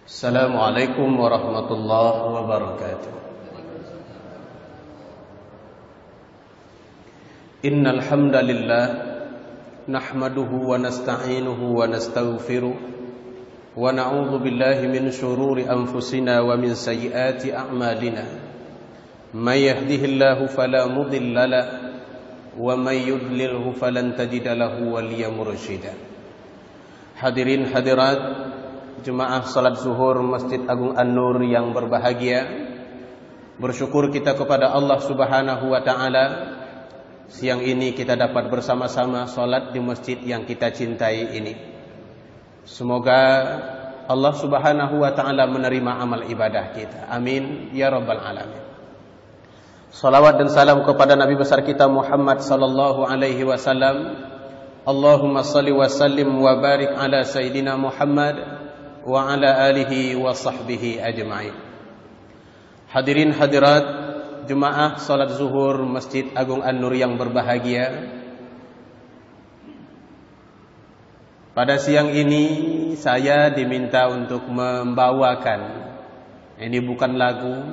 Assalamualaikum warahmatullahi wabarakatuh. Innal hamdalillah nahmaduhu wa nasta'inuhu wa nastaghfiruh wa na'udzu billahi min shururi anfusina wa min sayyiati a'malina. May yahdihillahu fala mudilla lahu wa may yudlilhu falan tajida lahu waliyyan mursyida. Hadirin hadirat jemaah salat zuhur Masjid Agung An-Nur yang berbahagia, bersyukur kita kepada Allah Subhanahu wa taala siang ini kita dapat bersama-sama salat di masjid yang kita cintai ini. Semoga Allah Subhanahu wa taala menerima amal ibadah kita. Amin ya rabbal alamin. Salawat dan salam kepada Nabi besar kita Muhammad sallallahu alaihi wasallam. Allahumma salli wa sallim wa barik ala sayyidina Muhammad wa ala alihi wa sahbihi ajma'in. Hadirin hadirat jemaah salat zuhur Masjid Agung An-Nur yang berbahagia, pada siang ini saya diminta untuk membawakan, ini bukan lagu,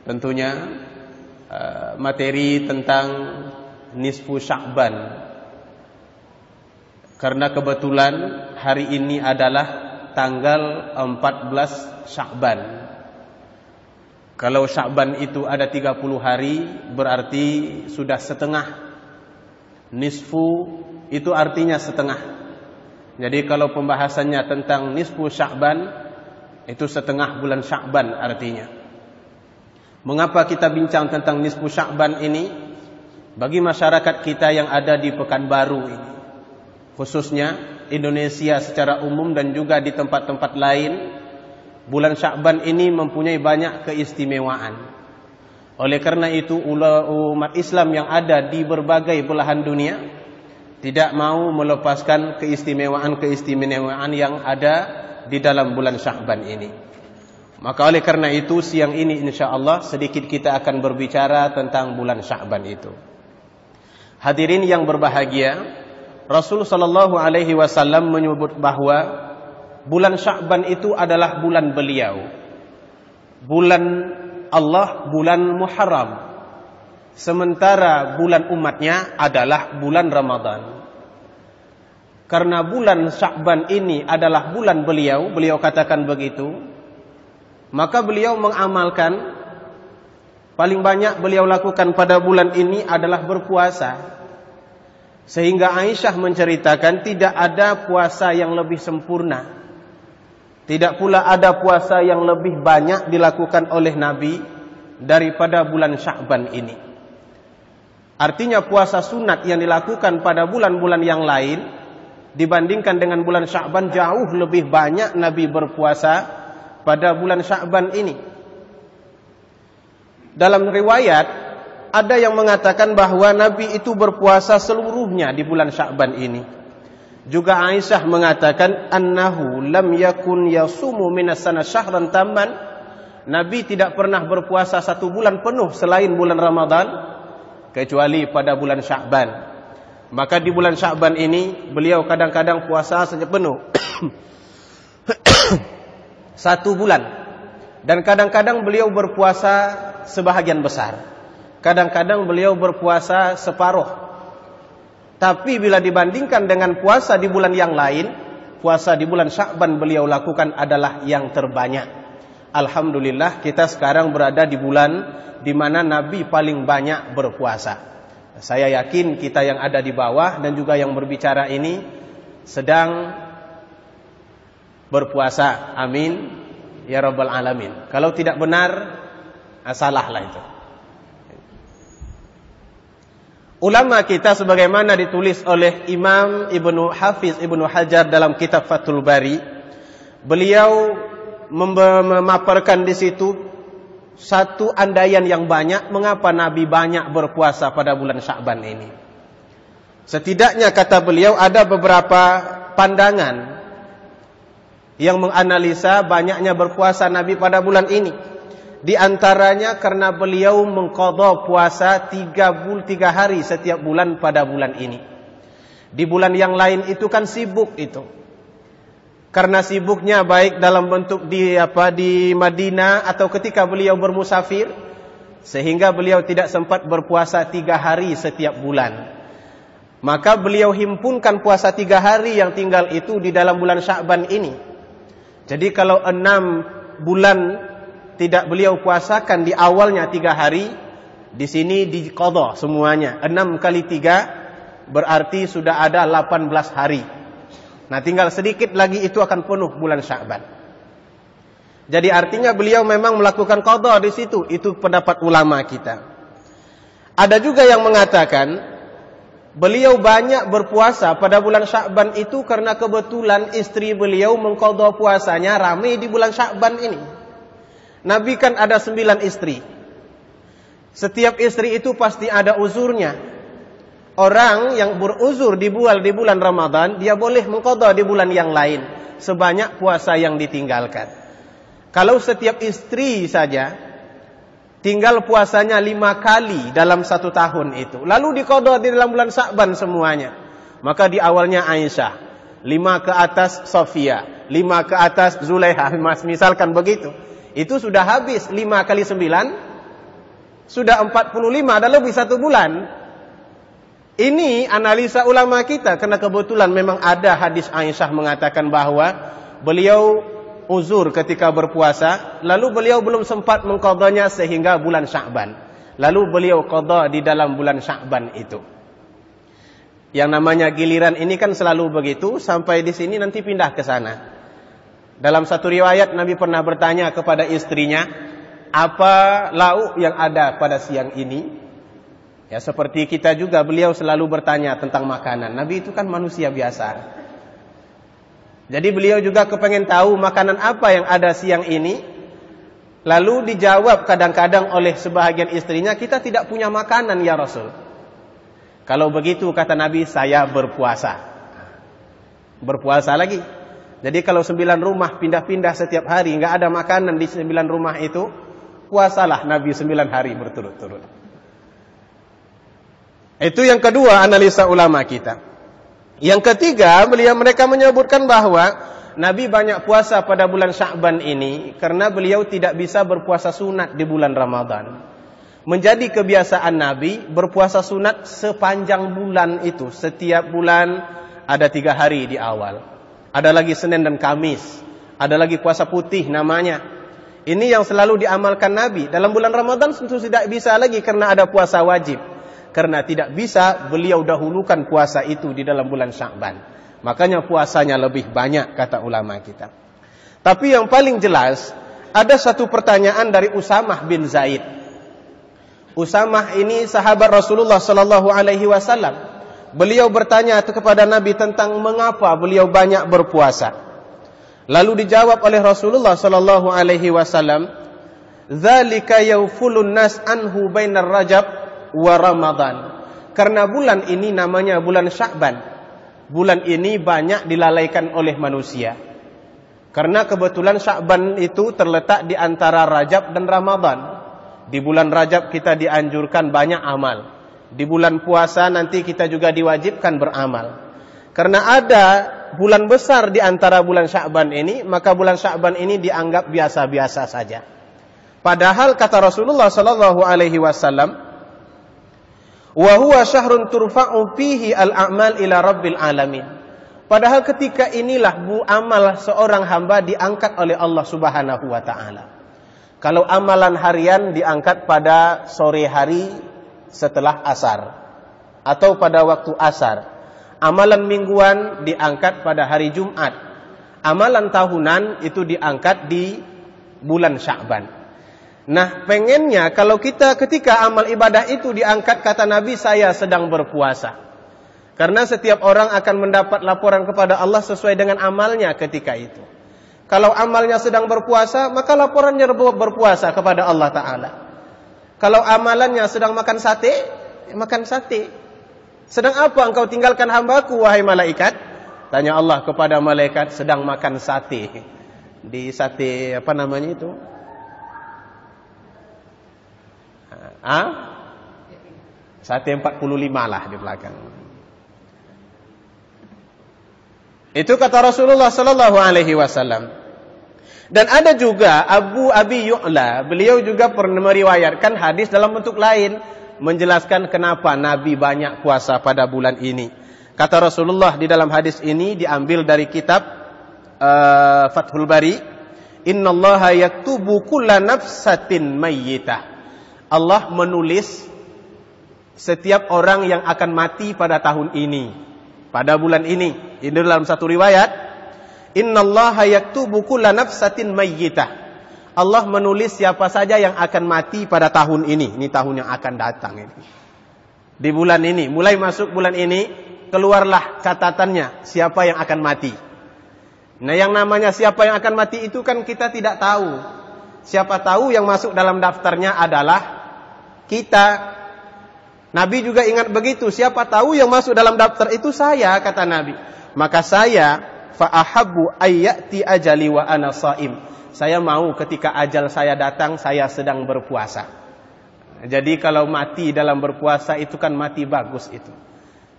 tentunya materi tentang nisfu Sya'ban, karena kebetulan hari ini adalah tanggal 14 Sya'ban. Kalau Sya'ban itu ada 30 hari, berarti sudah setengah. Nisfu itu artinya setengah. Jadi kalau pembahasannya tentang nisfu Sya'ban, itu setengah bulan Sya'ban artinya. Mengapa kita bincang tentang nisfu Sya'ban ini? Bagi masyarakat kita yang ada di Pekanbaru ini, khususnya Indonesia secara umum dan juga di tempat-tempat lain, bulan Sya'ban ini mempunyai banyak keistimewaan. Oleh karena itu umat Islam yang ada di berbagai belahan dunia tidak mau melepaskan keistimewaan-keistimewaan yang ada di dalam bulan Sya'ban ini. Maka oleh karena itu siang ini insyaallah sedikit kita akan berbicara tentang bulan Sya'ban itu. Hadirin yang berbahagia, Rasul sallallahu alaihi wasallam menyebut bahwa bulan Sya'ban itu adalah bulan beliau, bulan Allah, bulan Muharram. Sementara bulan umatnya adalah bulan Ramadan. Karena bulan Sya'ban ini adalah bulan beliau, beliau katakan begitu, maka beliau mengamalkan, paling banyak beliau lakukan pada bulan ini adalah berpuasa. Sehingga Aisyah menceritakan tidak ada puasa yang lebih sempurna, tidak pula ada puasa yang lebih banyak dilakukan oleh Nabi daripada bulan Sya'ban ini. Artinya puasa sunat yang dilakukan pada bulan-bulan yang lain dibandingkan dengan bulan Sya'ban jauh lebih banyak Nabi berpuasa pada bulan Sya'ban ini. Dalam riwayat ada yang mengatakan bahwa Nabi itu berpuasa seluruhnya di bulan Sya'ban ini. Juga Aisyah mengatakan annahu lam yakun yasumu minas sana syahran tamman. Nabi tidak pernah berpuasa satu bulan penuh selain bulan Ramadan kecuali pada bulan Sya'ban. Maka di bulan Sya'ban ini beliau kadang-kadang puasa saja penuh satu bulan, dan kadang-kadang beliau berpuasa sebahagian besar. Kadang-kadang beliau berpuasa separuh. Tapi bila dibandingkan dengan puasa di bulan yang lain, puasa di bulan Sya'ban beliau lakukan adalah yang terbanyak. Alhamdulillah kita sekarang berada di bulan di mana Nabi paling banyak berpuasa. Saya yakin kita yang ada di bawah dan juga yang berbicara ini sedang berpuasa. Amin ya rabbal alamin. Kalau tidak benar, salahlah itu. Ulama kita sebagaimana ditulis oleh Imam Ibnu Hafiz Ibnu Hajar dalam kitab Fathul Bari, beliau memaparkan di situ satu andaian yang banyak mengapa Nabi banyak berpuasa pada bulan Sya'ban ini. Setidaknya kata beliau ada beberapa pandangan yang menganalisa banyaknya berpuasa Nabi pada bulan ini. Di antaranya karena beliau mengqadha puasa 3 hari setiap bulan pada bulan ini. Di bulan yang lain itu kan sibuk itu. karena sibuknya baik dalam bentuk di Madinah atau ketika beliau bermusafir, sehingga beliau tidak sempat berpuasa 3 hari setiap bulan. Maka beliau himpunkan puasa 3 hari yang tinggal itu di dalam bulan Sya'ban ini. Jadi kalau 6 bulan tidak beliau puasakan di awalnya 3 hari, di sini diqadha semuanya. 6 kali 3 berarti sudah ada 18 hari. Nah, tinggal sedikit lagi itu akan penuh bulan Sya'ban. Jadi artinya beliau memang melakukan qadha di situ. Itu pendapat ulama kita. Ada juga yang mengatakan beliau banyak berpuasa pada bulan Sya'ban itu karena kebetulan istri beliau mengqadha puasanya ramai di bulan Sya'ban ini. Nabi kan ada 9 istri. Setiap istri itu pasti ada uzurnya. Orang yang beruzur di bulan Ramadan, dia boleh mengqadha di bulan yang lain sebanyak puasa yang ditinggalkan. Kalau setiap istri saja tinggal puasanya 5 kali dalam 1 tahun itu, lalu diqadha di dalam bulan Sya'ban semuanya, maka di awalnya Aisyah, 5 ke atas Sofia, 5 ke atas Zulaiha, misalkan begitu. Itu sudah habis 5 kali 9, sudah 45 dan lebih 1 bulan. Ini analisa ulama kita, karena kebetulan memang ada hadis Aisyah mengatakan bahwa beliau uzur ketika berpuasa, lalu beliau belum sempat mengqadhanya sehingga bulan Sya'ban. Lalu beliau qadha di dalam bulan Sya'ban itu. Yang namanya giliran ini kan selalu begitu, sampai di sini nanti pindah ke sana. Dalam satu riwayat Nabi pernah bertanya kepada istrinya, apa lauk yang ada pada siang ini? Ya, seperti kita juga, beliau selalu bertanya tentang makanan. Nabi itu kan manusia biasa. Jadi beliau juga kepengen tahu makanan apa yang ada siang ini. Lalu dijawab kadang-kadang oleh sebahagian istrinya, kita tidak punya makanan ya Rasul. Kalau begitu kata Nabi, saya berpuasa. Berpuasa lagi. Jadi kalau 9 rumah pindah-pindah setiap hari, nggak ada makanan di 9 rumah itu, puasalah Nabi 9 hari berturut-turut. Itu yang kedua analisa ulama kita. Yang ketiga, mereka menyebutkan bahwa Nabi banyak puasa pada bulan Sya'ban ini karena beliau tidak bisa berpuasa sunat di bulan Ramadan. Menjadi kebiasaan Nabi berpuasa sunat sepanjang bulan itu. Setiap bulan ada 3 hari di awal. Ada lagi Senin dan Kamis. Ada lagi puasa putih namanya. Ini yang selalu diamalkan Nabi. Dalam bulan Ramadan tentu tidak bisa lagi karena ada puasa wajib. Karena tidak bisa beliau dahulukan puasa itu di dalam bulan Sya'ban. Makanya puasanya lebih banyak kata ulama kita. Tapi yang paling jelas, ada satu pertanyaan dari Usamah bin Zaid. Usamah ini sahabat Rasulullah sallallahu alaihi wasallam. Beliau bertanya kepada Nabi tentang mengapa beliau banyak berpuasa. Lalu dijawab oleh Rasulullah sallallahu alaihi wasallam, "Dzalika yaufulun nas anhu bainar Rajab wa Ramadan." Karena bulan ini namanya bulan Sya'ban. Bulan ini banyak dilalaikan oleh manusia. Karena kebetulan Sya'ban itu terletak di antara Rajab dan Ramadan. Di bulan Rajab kita dianjurkan banyak amal. Di bulan puasa nanti kita juga diwajibkan beramal. Karena ada bulan besar di antara bulan Sya'ban ini, maka bulan Sya'ban ini dianggap biasa-biasa saja. Padahal kata Rasulullah sallallahu alaihi wasallam, wa huwa syahrun turfa'u fihi al-a'mal ila rabbil alamin. Padahal ketika inilah amal seorang hamba diangkat oleh Allah Subhanahu wa taala. Kalau amalan harian diangkat pada sore hari setelah asar atau pada waktu asar. Amalan mingguan diangkat pada hari Jumat. Amalan tahunan itu diangkat di bulan Sya'ban. Nah, pengennya kalau kita ketika amal ibadah itu diangkat, kata Nabi, saya sedang berpuasa. Karena setiap orang akan mendapat laporan kepada Allah sesuai dengan amalnya ketika itu. Kalau amalnya sedang berpuasa, maka laporannya berpuasa kepada Allah Ta'ala. Kalau amalannya sedang makan sate, makan sate. Sedang apa engkau tinggalkan hambaku, wahai malaikat? Tanya Allah kepada malaikat, sedang makan sate. Di sate, apa namanya itu? Sate 45 lah di belakang. Itu kata Rasulullah sallallahu alaihi wasallam. Dan ada juga Abu Abi Yu'la, beliau juga pernah meriwayatkan hadis dalam bentuk lain menjelaskan kenapa Nabi banyak puasa pada bulan ini. Kata Rasulullah di dalam hadis ini diambil dari kitab Fathul Bari, "Innallaha yaktubu kulla nafsatin mayyitah." Allah menulis setiap orang yang akan mati pada tahun ini, pada bulan ini. Ini dalam satu riwayat, "Innallaha yaktubu kulla nafsatin mayyitah." Allah menulis siapa saja yang akan mati pada tahun ini. Ini tahun yang akan datang ini. Di bulan ini, mulai masuk bulan ini, keluarlah catatannya siapa yang akan mati. Nah, yang namanya siapa yang akan mati itu kan kita tidak tahu. Siapa tahu yang masuk dalam daftarnya adalah kita. Nabi juga ingat begitu. Siapa tahu yang masuk dalam daftar itu saya, kata Nabi. Maka saya fa'ahabbu ayyati ajali wa ana shaim. Saya mau ketika ajal saya datang, saya sedang berpuasa. Jadi kalau mati dalam berpuasa itu kan mati bagus itu.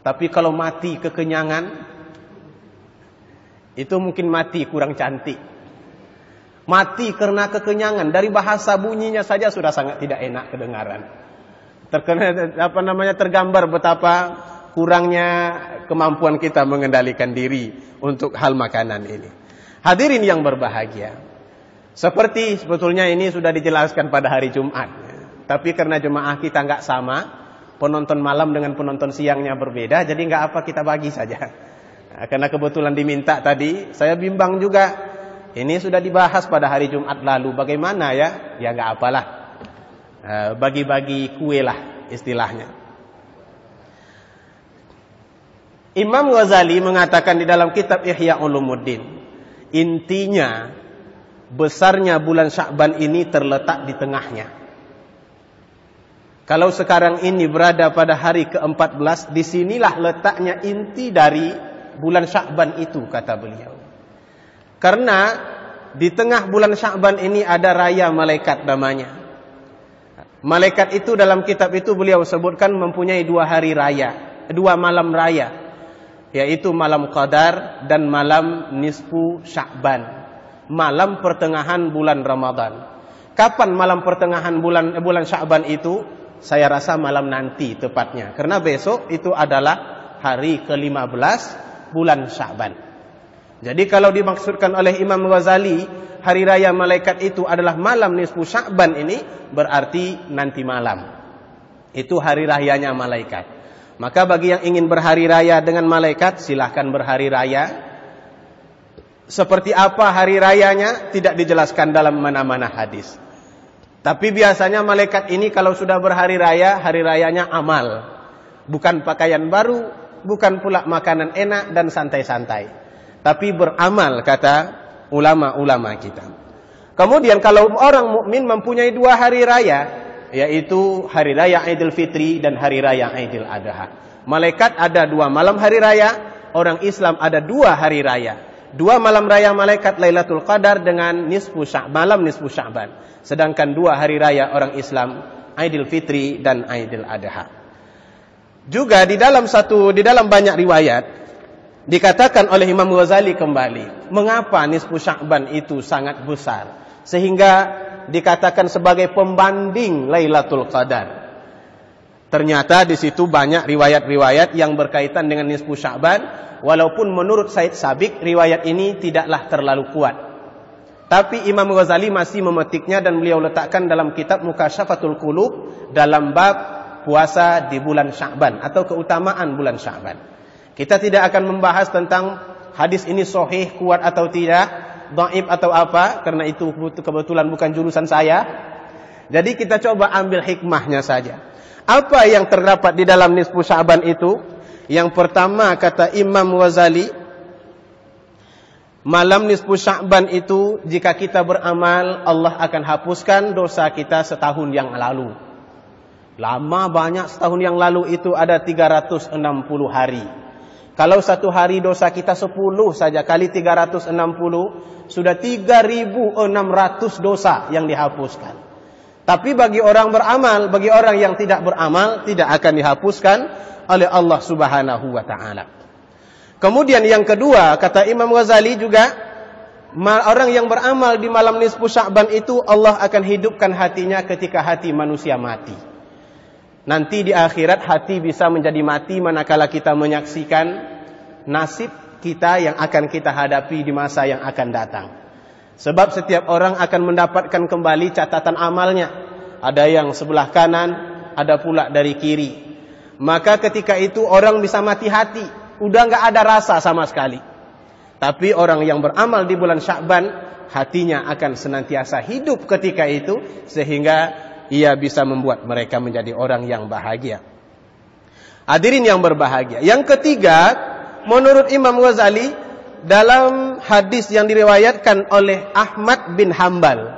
Tapi kalau mati kekenyangan, itu mungkin mati kurang cantik. Mati karena kekenyangan, dari bahasa bunyinya saja sudah sangat tidak enak kedengaran. Tergambar betapa kurangnya kemampuan kita mengendalikan diri untuk hal makanan ini. Hadirin yang berbahagia, seperti sebetulnya ini sudah dijelaskan pada hari Jumat, tapi karena jemaah kita nggak sama, penonton malam dengan penonton siangnya berbeda, jadi nggak apa, kita bagi saja. Karena kebetulan diminta tadi, saya bimbang juga. Ini sudah dibahas pada hari Jumat lalu, bagaimana ya? Ya nggak apalah, bagi-bagi kue lah istilahnya. Imam Ghazali mengatakan di dalam kitab Ihya Ulumuddin, intinya besarnya bulan Sya'ban ini terletak di tengahnya. Kalau sekarang ini berada pada hari ke-14, disinilah letaknya inti dari bulan Sya'ban itu, kata beliau. Karena di tengah bulan Sya'ban ini ada raya malaikat namanya. Malaikat itu dalam kitab itu beliau sebutkan mempunyai 2 hari raya, 2 malam raya, yaitu malam Qadar dan malam nisfu Sya'ban, malam pertengahan bulan Ramadan. Kapan malam pertengahan bulan Sya'ban itu? Saya rasa malam nanti tepatnya, karena besok itu adalah hari ke-15 bulan Sya'ban. Jadi kalau dimaksudkan oleh Imam Ghazali hari raya malaikat itu adalah malam nisfu Sya'ban ini, berarti nanti malam itu hari rayanya malaikat. Maka bagi yang ingin berhari raya dengan malaikat, silahkan berhari raya. Seperti apa hari rayanya tidak dijelaskan dalam mana-mana hadis. Tapi biasanya malaikat ini kalau sudah berhari raya, hari rayanya amal. Bukan pakaian baru, bukan pula makanan enak dan santai-santai. Tapi beramal, kata ulama-ulama kita. Kemudian kalau orang mukmin mempunyai 2 hari raya, yaitu hari raya Idul Fitri dan hari raya Idul Adha. Malaikat ada 2 malam hari raya, orang Islam ada 2 hari raya. 2 malam raya malaikat Lailatul Qadar dengan malam nisfu Sya'ban. Sedangkan 2 hari raya orang Islam Idul Fitri dan Idul Adha. Juga di dalam banyak riwayat dikatakan oleh Imam Ghazali kembali, mengapa nisfu Sya'ban itu sangat besar sehingga dikatakan sebagai pembanding Lailatul Qadar. Ternyata di situ banyak riwayat-riwayat yang berkaitan dengan nisfu Sya'ban, walaupun menurut Said Sabiq riwayat ini tidaklah terlalu kuat. Tapi Imam Ghazali masih memetiknya dan beliau letakkan dalam kitab Mukasyafatul Qulub dalam bab puasa di bulan Sya'ban atau keutamaan bulan Sya'ban. Kita tidak akan membahas tentang hadis ini sahih, kuat atau tidak, dhaif atau apa, karena itu kebetulan bukan jurusan saya. Jadi kita coba ambil hikmahnya saja. Apa yang terdapat di dalam nisfu Sya'ban itu? Yang pertama kata Imam Ghazali, malam nisfu Sya'ban itu jika kita beramal, Allah akan hapuskan dosa kita setahun yang lalu. Lama banyak, setahun yang lalu itu ada 360 hari. Kalau satu hari dosa kita 10 saja kali 360, sudah 3.600 dosa yang dihapuskan. Tapi bagi orang beramal, bagi orang yang tidak beramal, tidak akan dihapuskan oleh Allah Subhanahu wa ta'ala. Kemudian yang kedua, kata Imam Ghazali juga, orang yang beramal di malam nisfu Sya'ban itu Allah akan hidupkan hatinya ketika hati manusia mati. Nanti di akhirat hati bisa menjadi mati manakala kita menyaksikan nasib kita yang akan kita hadapi di masa yang akan datang. Sebab setiap orang akan mendapatkan kembali catatan amalnya. Ada yang sebelah kanan, ada pula dari kiri. Maka ketika itu orang bisa mati hati, udah nggak ada rasa sama sekali. Tapi orang yang beramal di bulan Sya'ban, hatinya akan senantiasa hidup ketika itu, sehingga ia bisa membuat mereka menjadi orang yang bahagia. Hadirin yang berbahagia. Yang ketiga, menurut Imam Ghazali, dalam hadis yang diriwayatkan oleh Ahmad bin Hanbal,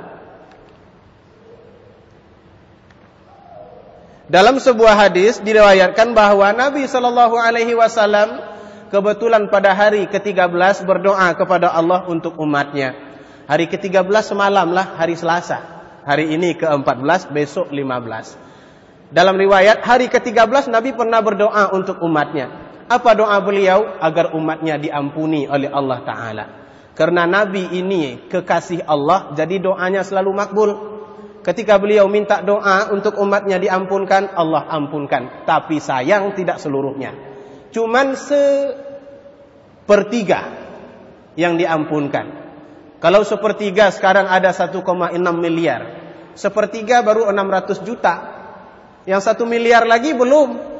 dalam sebuah hadis diriwayatkan bahwa Nabi SAW kebetulan pada hari ke-13 berdoa kepada Allah untuk umatnya. Hari ke-13 semalamlah hari Selasa. Hari ini ke-14, besok 15. Dalam riwayat hari ke-13 Nabi pernah berdoa untuk umatnya. Apa doa beliau? Agar umatnya diampuni oleh Allah Ta'ala. Karena Nabi ini kekasih Allah, jadi doanya selalu makbul. Ketika beliau minta doa untuk umatnya diampunkan, Allah ampunkan. Tapi sayang tidak seluruhnya. Cuman sepertiga yang diampunkan. Kalau sepertiga sekarang ada 1,6 miliar. Sepertiga baru 600 juta. Yang 1 miliar lagi belum.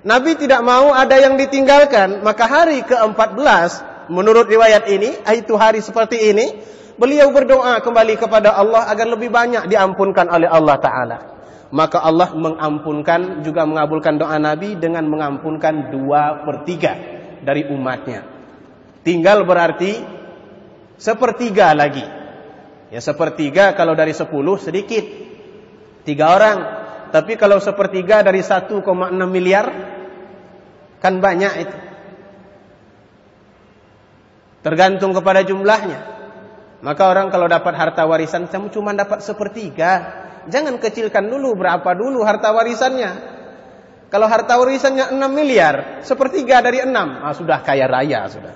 Nabi tidak mau ada yang ditinggalkan. Maka hari ke-14, menurut riwayat ini, itu hari seperti ini, beliau berdoa kembali kepada Allah agar lebih banyak diampunkan oleh Allah Ta'ala. Maka Allah mengampunkan, juga mengabulkan doa Nabi dengan mengampunkan 2/3 dari umatnya. Tinggal berarti sepertiga lagi. Ya, sepertiga kalau dari 10 sedikit, 3 orang. Tapi kalau sepertiga dari 1,6 miliar, kan banyak itu. Tergantung kepada jumlahnya. Maka orang kalau dapat harta warisan cuma dapat sepertiga. Jangan kecilkan dulu, berapa dulu harta warisannya. Kalau harta warisannya 6 miliar, sepertiga dari 6, sudah kaya raya sudah.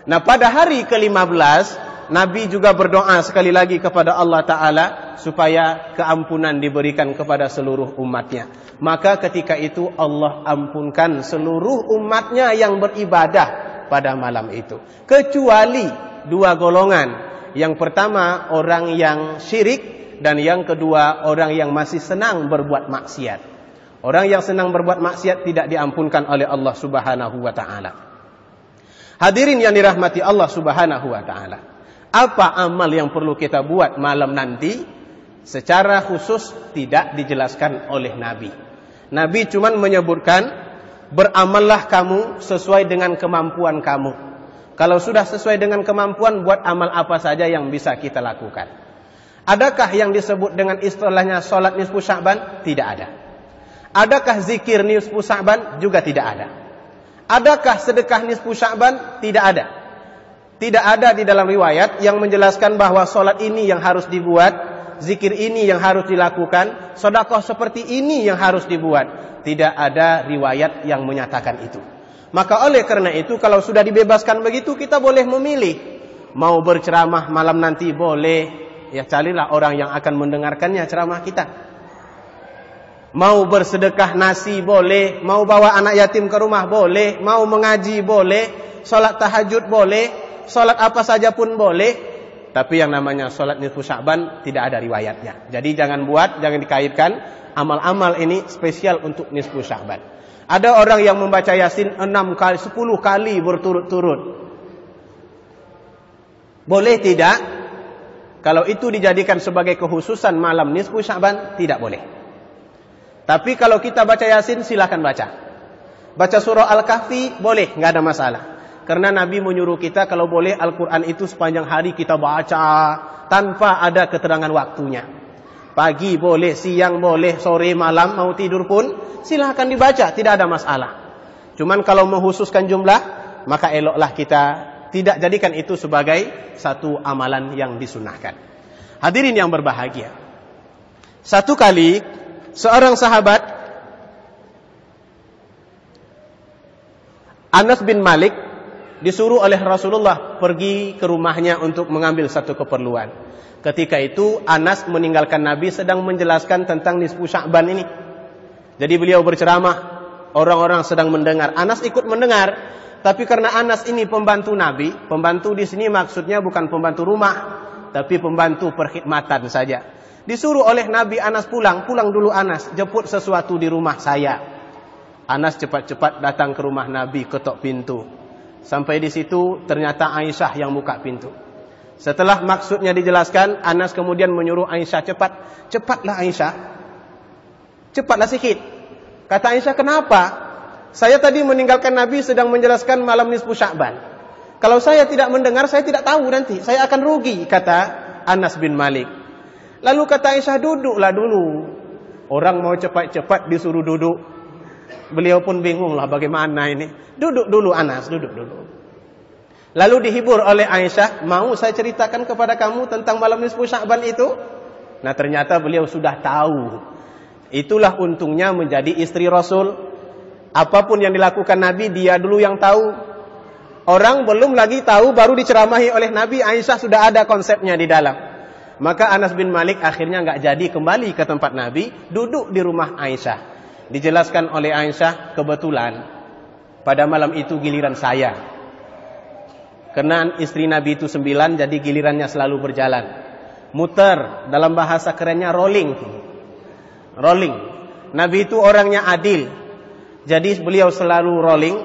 Nah, pada hari ke-15 Nabi juga berdoa sekali lagi kepada Allah Ta'ala supaya keampunan diberikan kepada seluruh umatnya. Maka ketika itu Allah ampunkan seluruh umatnya yang beribadah pada malam itu. Kecuali 2 golongan. Yang pertama orang yang syirik, dan yang kedua orang yang masih senang berbuat maksiat. Orang yang senang berbuat maksiat tidak diampunkan oleh Allah Subhanahu wa Ta'ala. Hadirin yang dirahmati Allah Subhanahu wa Ta'ala. Apa amal yang perlu kita buat malam nanti? Secara khusus tidak dijelaskan oleh Nabi. Nabi cuma menyebutkan, beramallah kamu sesuai dengan kemampuan kamu. Kalau sudah sesuai dengan kemampuan, buat amal apa saja yang bisa kita lakukan. Adakah yang disebut dengan istilahnya sholat nisfu Sya'ban? Tidak ada. Adakah zikir nisfu Sya'ban? Juga tidak ada. Adakah sedekah nisfu Sya'ban? Tidak ada. Tidak ada di dalam riwayat yang menjelaskan bahwa sholat ini yang harus dibuat, zikir ini yang harus dilakukan, sedekah seperti ini yang harus dibuat. Tidak ada riwayat yang menyatakan itu. Maka oleh karena itu, kalau sudah dibebaskan begitu, kita boleh memilih. Mau berceramah malam nanti boleh. Ya, carilah orang yang akan mendengarkannya ceramah kita. Mau bersedekah nasi boleh. Mau bawa anak yatim ke rumah boleh. Mau mengaji boleh. Sholat tahajud boleh. Sholat apa saja pun boleh. Tapi yang namanya sholat nisfu Sya'ban tidak ada riwayatnya. Jadi jangan buat, jangan dikaitkan amal-amal ini spesial untuk nisfu Sya'ban. Ada orang yang membaca Yasin 6 kali, 10 kali berturut-turut. Boleh tidak? Kalau itu dijadikan sebagai kekhususan malam nisfu Sya'ban, tidak boleh. Tapi kalau kita baca Yasin, silakan baca. Baca surah Al-Kahfi, boleh, nggak ada masalah. Karena Nabi menyuruh kita kalau boleh Al-Quran itu sepanjang hari kita baca tanpa ada keterangan waktunya. Pagi boleh, siang boleh, sore, malam, mau tidur pun silahkan dibaca, tidak ada masalah. Cuman kalau menghususkan jumlah, maka eloklah kita tidak jadikan itu sebagai satu amalan yang disunahkan. Hadirin yang berbahagia. Satu kali seorang sahabat Anas bin Malik disuruh oleh Rasulullah pergi ke rumahnya untuk mengambil satu keperluan. Ketika itu Anas meninggalkan Nabi sedang menjelaskan tentang nisfu Sya'ban ini. Jadi beliau berceramah, orang-orang sedang mendengar. Anas ikut mendengar, tapi karena Anas ini pembantu Nabi, pembantu di sini maksudnya bukan pembantu rumah, tapi pembantu perkhidmatan saja. Disuruh oleh Nabi Anas pulang dulu Anas, jemput sesuatu di rumah saya. Anas cepat-cepat datang ke rumah Nabi, ketok pintu. Sampai di situ ternyata Aisyah yang buka pintu. Setelah maksudnya dijelaskan, Anas kemudian menyuruh Aisyah cepatlah Aisyah, cepatlah sikit. Kata Aisyah, kenapa? Saya tadi meninggalkan Nabi sedang menjelaskan malam nisfu Sya'ban. Kalau saya tidak mendengar, saya tidak tahu nanti, saya akan rugi, kata Anas bin Malik. Lalu kata Aisyah, duduklah dulu. Orang mau cepat-cepat disuruh duduk. Beliau pun bingung lah bagaimana ini. Duduk dulu Anas, duduk dulu. Lalu dihibur oleh Aisyah, mau saya ceritakan kepada kamu tentang malam nisfu Sya'ban itu? Nah ternyata beliau sudah tahu. Itulah untungnya menjadi istri Rasul. Apapun yang dilakukan Nabi, dia dulu yang tahu. Orang belum lagi tahu, baru diceramahi oleh Nabi, Aisyah sudah ada konsepnya di dalam. Maka Anas bin Malik akhirnya nggak jadi kembali ke tempat Nabi, duduk di rumah Aisyah. Dijelaskan oleh Aisyah, kebetulan pada malam itu giliran saya. Karena istri Nabi itu 9, jadi gilirannya selalu berjalan. Muter, dalam bahasa kerennya rolling. Rolling. Nabi itu orangnya adil. Jadi beliau selalu rolling.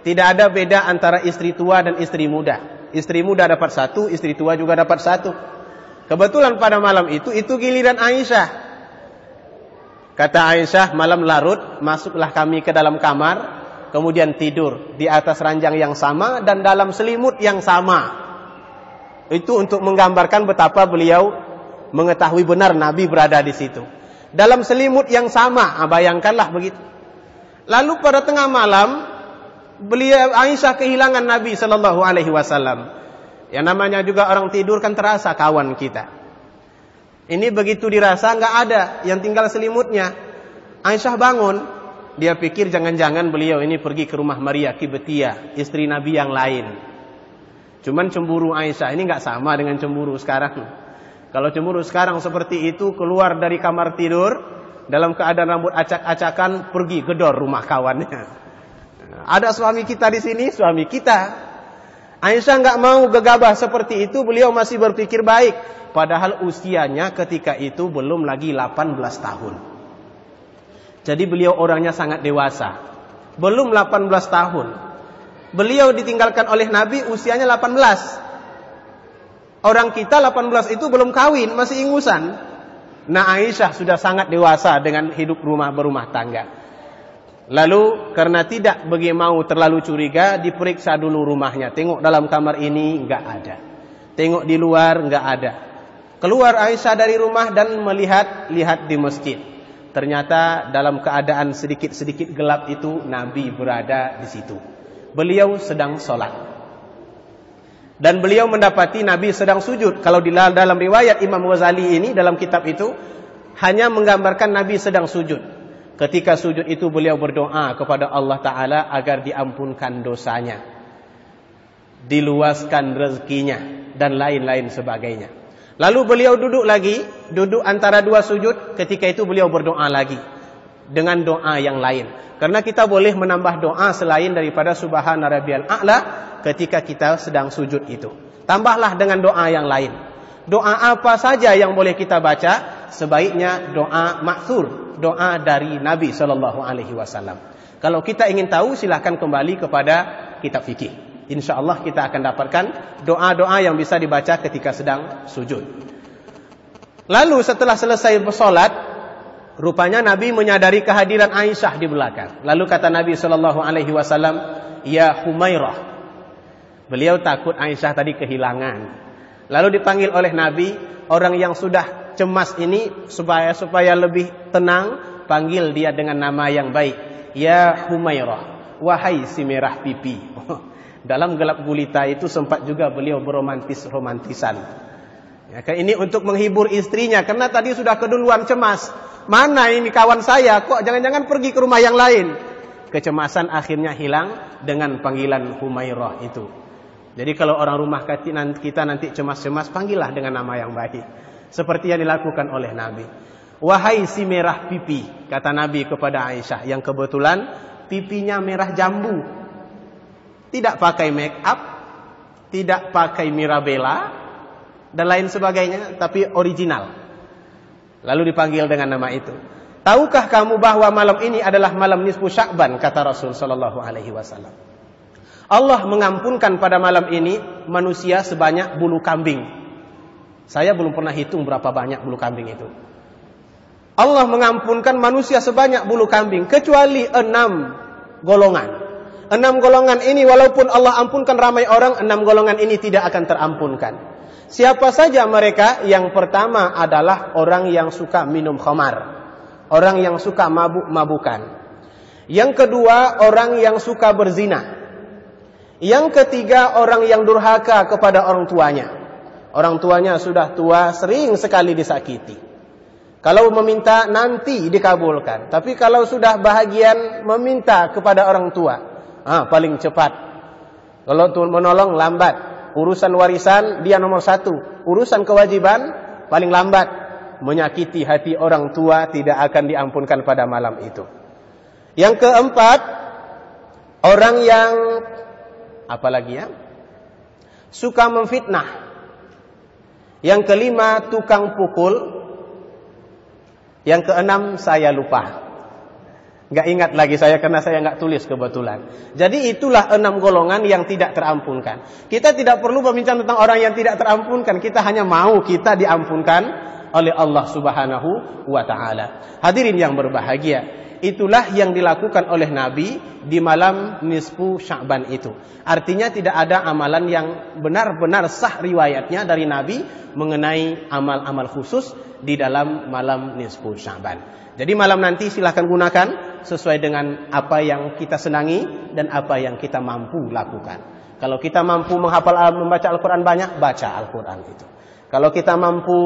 Tidak ada beda antara istri tua dan istri muda. Istri muda dapat 1, istri tua juga dapat 1. Kebetulan pada malam itu giliran Aisyah. Kata Aisyah, malam larut, masuklah kami ke dalam kamar, kemudian tidur di atas ranjang yang sama dan dalam selimut yang sama. Itu untuk menggambarkan betapa beliau mengetahui benar Nabi berada di situ. Dalam selimut yang sama, bayangkanlah begitu. Lalu pada tengah malam, Aisyah kehilangan Nabi Sallallahu Alaihi Wasallam. Yang namanya juga orang tidur kan terasa kawan kita. Ini begitu dirasa nggak ada, yang tinggal selimutnya. Aisyah bangun, dia pikir jangan-jangan beliau ini pergi ke rumah Maria Qibtiyah, istri Nabi yang lain. Cuman cemburu Aisyah ini nggak sama dengan cemburu sekarang. Kalau cemburu sekarang seperti itu, keluar dari kamar tidur dalam keadaan rambut acak-acakan, pergi gedor rumah kawannya. Ada suami kita di sini, suami kita. Aisyah nggak mau gegabah seperti itu, beliau masih berpikir baik. Padahal usianya ketika itu belum lagi 18 tahun. Jadi beliau orangnya sangat dewasa. Belum 18 tahun. Beliau ditinggalkan oleh Nabi usianya 18. Orang kita 18 itu belum kawin, masih ingusan. Nah Aisyah sudah sangat dewasa dengan hidup berumah tangga. Lalu karena tidak mau terlalu curiga, diperiksa dulu rumahnya. Tengok dalam kamar ini enggak ada. Tengok di luar enggak ada. Keluar Aisyah dari rumah dan lihat di masjid. Ternyata dalam keadaan sedikit-sedikit gelap itu Nabi berada di situ. Beliau sedang sholat. Dan beliau mendapati Nabi sedang sujud. Kalau di dalam riwayat Imam Ghazali ini dalam kitab itu hanya menggambarkan Nabi sedang sujud. Ketika sujud itu beliau berdoa kepada Allah Ta'ala agar diampunkan dosanya, diluaskan rezekinya dan lain-lain sebagainya. Lalu beliau duduk antara dua sujud. Ketika itu beliau berdoa lagi dengan doa yang lain. Karena kita boleh menambah doa selain daripada Subhana Rabbiyal A'la ketika kita sedang sujud itu. Tambahlah dengan doa yang lain. Doa apa saja yang boleh kita baca, sebaiknya doa ma'thur, doa dari Nabi Sallallahu Alaihi Wasallam. Kalau kita ingin tahu, silahkan kembali kepada kitab fikih. InsyaAllah kita akan dapatkan doa-doa yang bisa dibaca ketika sedang sujud. Lalu setelah selesai bersolat, rupanya Nabi menyadari kehadiran Aisyah di belakang. Lalu kata Nabi Sallallahu Alaihi Wasallam, Ya Humairah. Beliau takut Aisyah tadi kehilangan. Lalu dipanggil oleh Nabi, orang yang sudah cemas ini supaya lebih tenang, panggil dia dengan nama yang baik. Ya Humairah, wahai si merah pipi. Dalam gelap gulita itu sempat juga beliau beromantisan. Ya, ini untuk menghibur istrinya, karena tadi sudah keduluan cemas. Mana ini kawan saya, kok jangan-jangan pergi ke rumah yang lain. kecemasan akhirnya hilang dengan panggilan Humairah itu. Jadi kalau orang rumah kita nanti cemas-cemas, panggillah dengan nama yang baik. Seperti yang dilakukan oleh Nabi. Wahai si merah pipi, kata Nabi kepada Aisyah, yang kebetulan pipinya merah jambu. Tidak pakai make up, tidak pakai Mirabella, dan lain sebagainya, tapi original. Lalu dipanggil dengan nama itu. Tahukah kamu bahwa malam ini adalah malam nisfu Sya'ban, kata Rasul sallallahu alaihi wasallam. Allah mengampunkan pada malam ini manusia sebanyak bulu kambing. Saya belum pernah hitung berapa banyak bulu kambing itu. Allah mengampunkan manusia sebanyak bulu kambing kecuali 6 golongan. 6 golongan ini walaupun Allah ampunkan ramai orang, 6 golongan ini tidak akan terampunkan. Siapa saja mereka? Yang pertama adalah orang yang suka minum khamar, orang yang suka mabuk-mabukan. Yang kedua, orang yang suka berzina. Yang ketiga, orang yang durhaka kepada orang tuanya. Orang tuanya sudah tua, sering sekali disakiti. Kalau meminta nanti dikabulkan. Tapi kalau sudah bahagian meminta kepada orang tua, paling cepat. Kalau menolong lambat. Urusan warisan dia nomor 1. Urusan kewajiban paling lambat. Menyakiti hati orang tua tidak akan diampunkan pada malam itu. Yang keempat, orang yang apalagi ya? Suka memfitnah. Yang kelima, tukang pukul. Yang keenam, saya lupa. Nggak ingat lagi saya karena saya nggak tulis kebetulan. Jadi itulah 6 golongan yang tidak terampunkan. Kita tidak perlu berbincang tentang orang yang tidak terampunkan. Kita hanya mau kita diampunkan oleh Allah Subhanahu wa Ta'ala. Hadirin yang berbahagia. Itulah yang dilakukan oleh Nabi di malam nisfu Sya'ban itu. Artinya tidak ada amalan yang benar-benar sah riwayatnya dari Nabi mengenai amal-amal khusus di dalam malam nisfu Sya'ban. Jadi malam nanti silahkan gunakan sesuai dengan apa yang kita senangi dan apa yang kita mampu lakukan. Kalau kita mampu membaca Al-Quran banyak, baca Al-Quran itu. Kalau kita mampu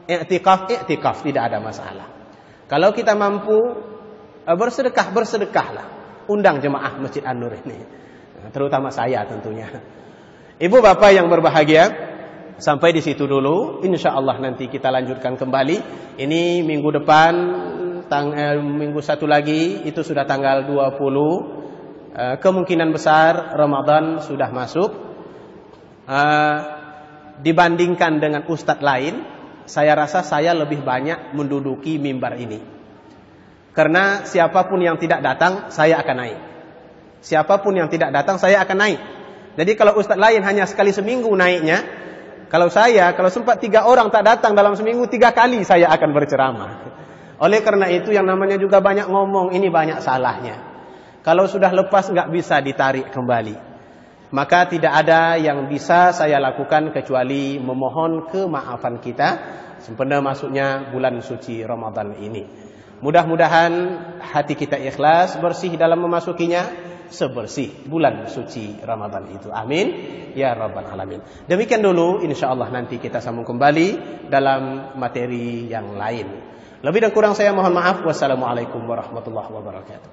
i'tikaf, tidak ada masalah. Kalau kita mampu bersedekahlah. Undang jemaah Masjid An-Nur ini. Terutama saya tentunya. Ibu bapak yang berbahagia, sampai di situ dulu. InsyaAllah nanti kita lanjutkan kembali. Ini minggu depan, minggu 1 lagi, itu sudah tanggal 20. Kemungkinan besar Ramadan sudah masuk. Dibandingkan dengan ustadz lain, saya rasa saya lebih banyak menduduki mimbar ini. Karena siapapun yang tidak datang, saya akan naik. Siapapun yang tidak datang, saya akan naik. Jadi kalau ustadz lain hanya sekali seminggu naiknya, kalau sempat 3 orang tak datang dalam seminggu, 3 kali saya akan berceramah. Oleh karena itu yang namanya juga banyak ngomong, ini banyak salahnya. Kalau sudah lepas nggak bisa ditarik kembali. Maka tidak ada yang bisa saya lakukan kecuali memohon kemaafan kita sempena masuknya bulan suci Ramadan ini. Mudah-mudahan hati kita ikhlas, bersih dalam memasukinya, sebersih bulan suci Ramadan itu. Amin ya rabbal alamin. Demikian dulu, insyaallah nanti kita sambung kembali dalam materi yang lain. Lebih dan kurang saya mohon maaf. Wassalamualaikum warahmatullahi wabarakatuh.